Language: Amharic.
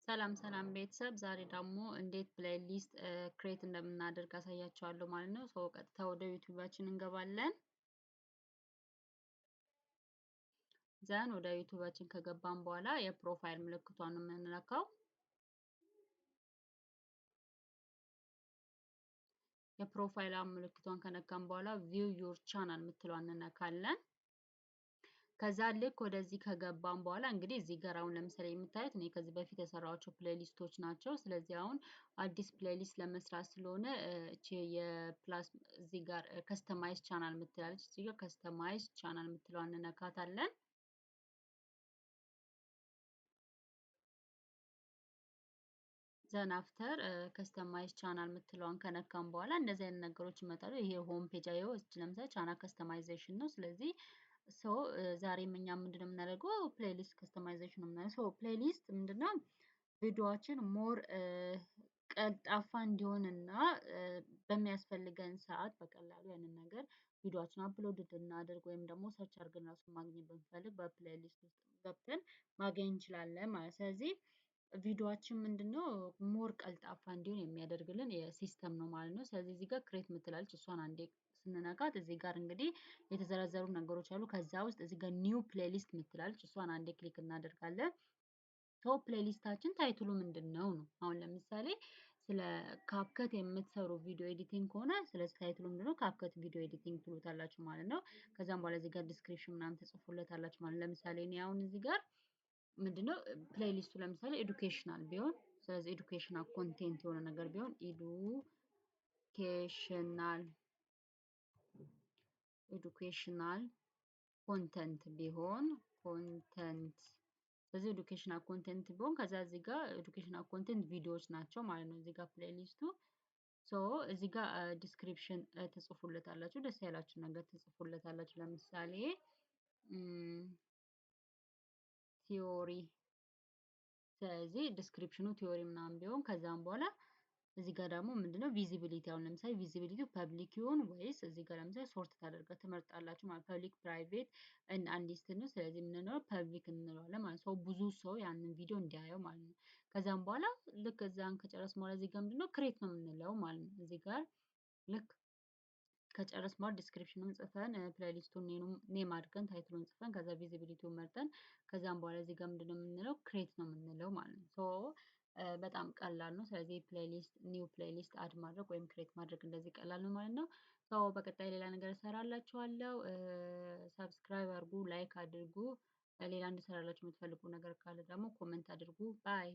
ሰላም ሰላም ቤተሰብ ዛሬ ደግሞ እንዴት ፕሌይሊስት ክሬት እንደምናደርግ አሳያችኋለሁ ማለት ነው። ሰው ቀጥታ ወደ ዩቲዩባችን እንገባለን። ዘን ወደ ዩቲዩባችን ከገባን በኋላ የፕሮፋይል ምልክቷን ነው የምንነካው። የፕሮፋይል ምልክቷን ከነካን በኋላ ቪው ዩር ቻናል የምትለዋን እንነካለን። ከዛ ልክ ወደዚህ ከገባን በኋላ እንግዲህ እዚህ ጋር አሁን ለምሳሌ የምታዩት እኔ ከዚህ በፊት የሰራኋቸው ፕሌሊስቶች ናቸው። ስለዚህ አሁን አዲስ ፕሌሊስት ለመስራት ስለሆነ እቺ የፕላስ እዚህ ጋር ከስተማይዝ ቻናል የምትላለች እዚህ ጋር ከስተማይዝ ቻናል የምትለዋን እንነካታለን። ዘን አፍተር ከስተማይዝ ቻናል የምትለዋን ከነካን በኋላ እንደዚህ አይነት ነገሮች ይመጣሉ። ይሄ ሆም ፔጅ አየው ለምሳሌ ቻናል ከስተማይዜሽን ነው። ስለዚህ ዛሬም እኛ ምንድነው የምናደርገው ፕሌሊስት ከስተማይዜሽን ነው የምናደርገው። ፕሌሊስት ምንድነው ቪዲዮአችን ሞር ቀልጣፋ እንዲሆንና በሚያስፈልገን ሰዓት በቀላሉ ያንን ነገር ቪዲዮአችን አፕሎድ እንድናደርግ ወይም ደግሞ ሰርች አድርገን ራሱ ማግኘት ብንፈልግ በፕሌሊስት ውስጥ ገብተን ማግኘት እንችላለን ማለት። ስለዚህ ቪዲዮአችን ምንድነው ሞር ቀልጣፋ እንዲሆን የሚያደርግልን የሲስተም ነው ማለት ነው። ስለዚህ እዚህ ጋር ክሬት የምትላለች እሷን አንዴ ስንነካት እዚህ ጋር እንግዲህ የተዘረዘሩ ነገሮች አሉ። ከዛ ውስጥ እዚህ ጋር ኒው ፕሌሊስት የምትላለች እሷን አንዴ ክሊክ እናደርጋለን። ቶፕ ፕሌሊስታችን ታይትሉ ምንድነው ነው። አሁን ለምሳሌ ስለ ካፕከት የምትሰሩ ቪዲዮ ኤዲቲንግ ከሆነ ስለዚህ ታይትሉ ምንድነው ካፕከት ቪዲዮ ኤዲቲንግ ትሉታላችሁ ማለት ነው። ከዛም በኋላ እዚህ ጋር ዲስክሪፕሽን ምናምን ትጽፉለታላችሁ ማለት ነው። ለምሳሌ እኔ አሁን እዚህ ጋር ምንድነው ፕሌሊስቱ ለምሳሌ ኤዱኬሽናል ቢሆን ስለዚህ ኤዱኬሽናል ኮንቴንት የሆነ ነገር ቢሆን ኤዱኬሽናል ኮንተንት ቢሆን ስለዚህ ኤዱኬሽናል ኮንቴንት ቢሆን ከዛ እዚህ ጋር ኤዱኬሽናል ኮንቴንት ቪዲዮዎች ናቸው ማለት ነው። እዚህ ጋር ፕሌሊስቱ እዚህ ጋር ዲስክሪፕሽን ትጽፉለታላችሁ ደስ ያላችሁ ነገር ትጽፉለታላችሁ። ለምሳሌ ቲዮሪ ስለዚህ ዲስክሪፕሽኑ ቲዮሪ ምናምን ቢሆን ከዛም በኋላ እዚህ ጋር ደግሞ ምንድነው ቪዚቢሊቲ አሁን ለምሳሌ ቪዚቢሊቲው ፐብሊክ ይሁን ወይስ እዚህ ጋር ለምሳሌ ሶርት ትመርጣላችሁ ማለት ፐብሊክ ፕራይቬት እና አንሊስትድ ነው። ስለዚህ የምንለው ፐብሊክ እንለዋለን ማለት ነው። ብዙ ሰው ያንን ቪዲዮ እንዲያየው ማለት ነው። ከዛም በኋላ ልክ እዛን ከጨረስን በኋላ እዚህ ጋር ምንድነው ክሬት ነው የምንለው ማለት ነው። እዚህ ጋር ልክ ከጨረስን በኋላ ዲስክሪፕሽኑን ጽፈን ፕሌሊስቱን ኔም አድርገን ታይትሉን ጽፈን ከዛ ቪዚቢሊቲውን መርጠን ከዛም በኋላ እዚህ ጋር ምንድነው የምንለው ክሬት ነው የምንለው ማለት ነው። በጣም ቀላል ነው። ስለዚህ ፕሌሊስት ኒው ፕሌሊስት አድ ማድረግ ወይም ክሬት ማድረግ እንደዚህ ቀላል ነው ማለት ነው። በቀጣይ ሌላ ነገር እሰራላችኋለሁ። ሰብስክራይብ አድርጉ፣ ላይክ አድርጉ። ሌላ እንድሰራላችሁ የምትፈልጉ ነገር ካለ ደግሞ ኮሜንት አድርጉ። ባይ